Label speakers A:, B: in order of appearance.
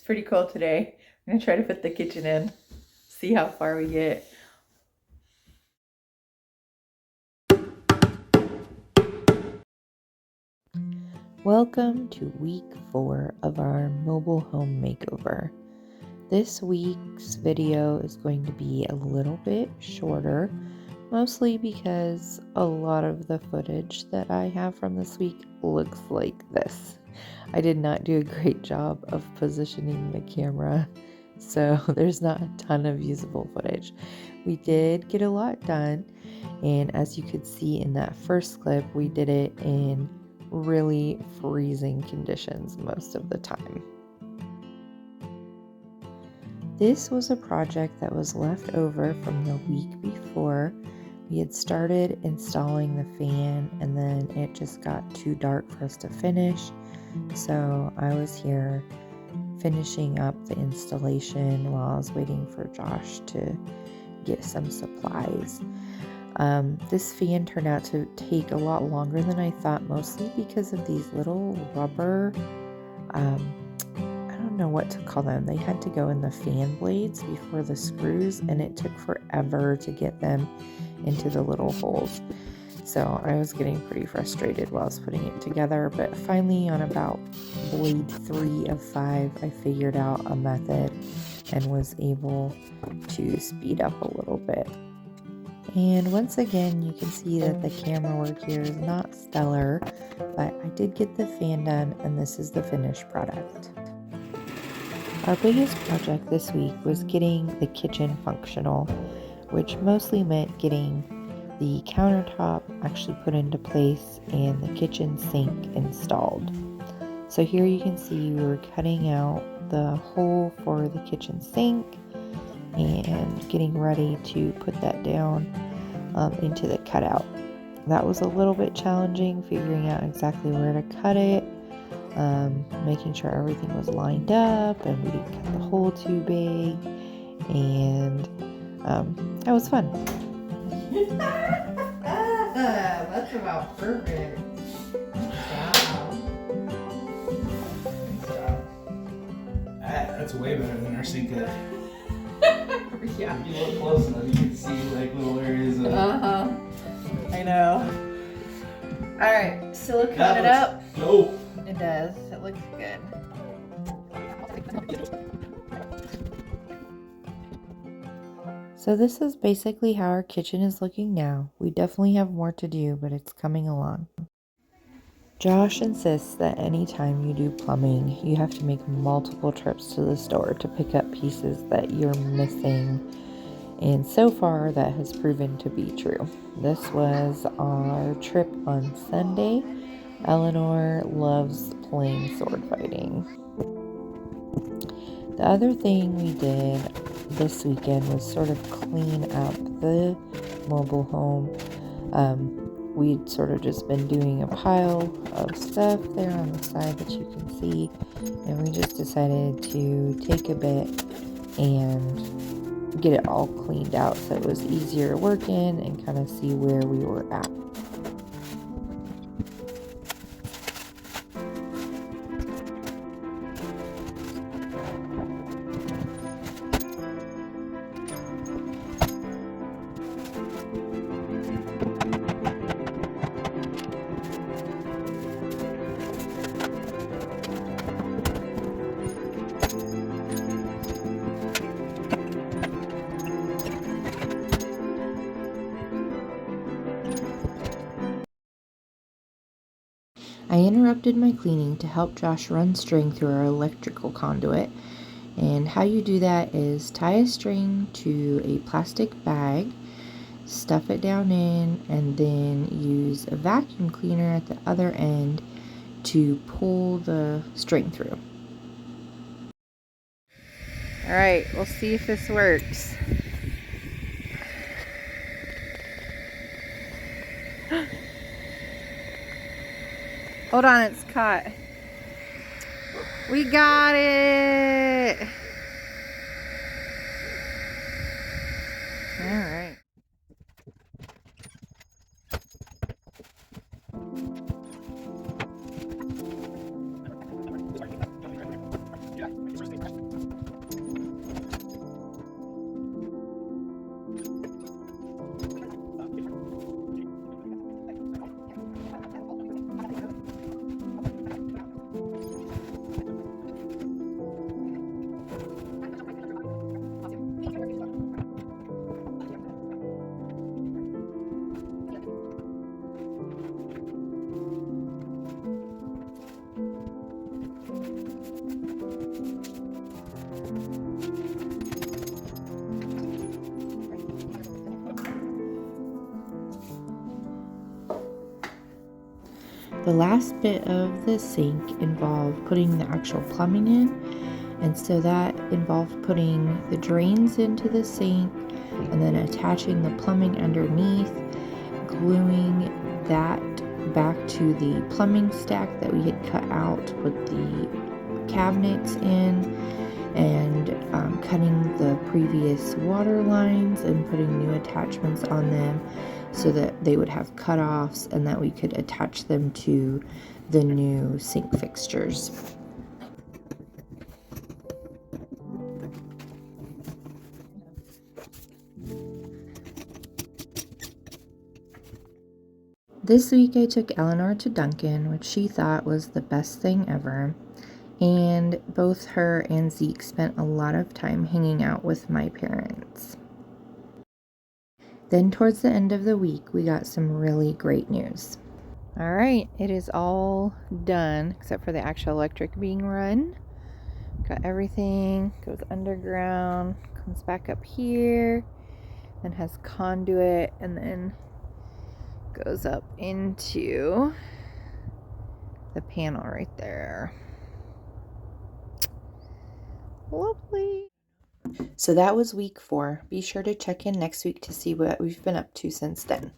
A: pretty cool today. I'm gonna try to fit the kitchen in, see how far we get. Welcome to week 4 of our mobile home makeover. This week's video is going to be a little bit shorter, mostly because a lot of the footage that I have from this week looks like this. I did not do a great job of positioning the camera, so there's not a ton of usable footage. We did get a lot done, and as you could see in that first clip, we did it in really freezing conditions most of the time. This was a project that was left over from the week before. We had started installing the fan and then it just got too dark for us to finish. So I was here finishing up the installation while I was waiting for Josh to get some supplies. This fan turned out to take a lot longer than I thought, mostly because of these little rubber, I don't know what to call them. They had to go in the fan blades before the screws, and it took forever to get them into the little holes. So I was getting pretty frustrated while I was putting it together, but finally on about blade 3 of 5, I figured out a method and was able to speed up a little bit. And once again, you can see that the camera work here is not stellar, but I did get the fan done, and this is the finished product. Our biggest project this week was getting the kitchen functional, which mostly meant getting the countertop actually put into place and the kitchen sink installed. So here you can see we were cutting out the hole for the kitchen sink and getting ready to put that down into the cutout. That was a little bit challenging, figuring out exactly where to cut it, making sure everything was lined up and we didn't cut the hole too big, and that was fun. That's about perfect. Wow. Nice job.
B: That's way better than our sink cut.
A: Yeah.
B: If you look close enough, you can see like little areas of.
A: I know. All right, silicone it up.
B: Dope.
A: It does. It looks good. So this is basically how our kitchen is looking now. We definitely have more to do, but it's coming along. Josh insists that anytime you do plumbing, you have to make multiple trips to the store to pick up pieces that you're missing. And so far, that has proven to be true. This was our trip on Sunday. Eleanor loves playing sword fighting. The other thing we did this weekend was sort of clean up the mobile home. We'd sort of just been doing a pile of stuff there on the side that you can see, and we just decided to take a bit and get it all cleaned out so it was easier to work in and kind of see where we were at. I interrupted my cleaning to help Josh run string through our electrical conduit, and how you do that is tie a string to a plastic bag, stuff it down in, and then use a vacuum cleaner at the other end to pull the string through. All right, we'll see if this works. Hold on, it's caught. We got it! All right. The last bit of the sink involved putting the actual plumbing in, and so that involved putting the drains into the sink and then attaching the plumbing underneath, gluing that back to the plumbing stack that we had cut out with the cabinets in, and cutting the previous water lines and putting new attachments on them so that they would have cutoffs and that we could attach them to the new sink fixtures. This week I took Eleanor to Duncan, which she thought was the best thing ever, and both her and Zeke spent a lot of time hanging out with my parents. Then towards the end of the week, we got some really great news. All right, it is all done except for the actual electric being run. Got everything, goes underground, comes back up here, then has conduit, and then goes up into the panel right there. Lovely. So that was week 4. Be sure to check in next week to see what we've been up to since then.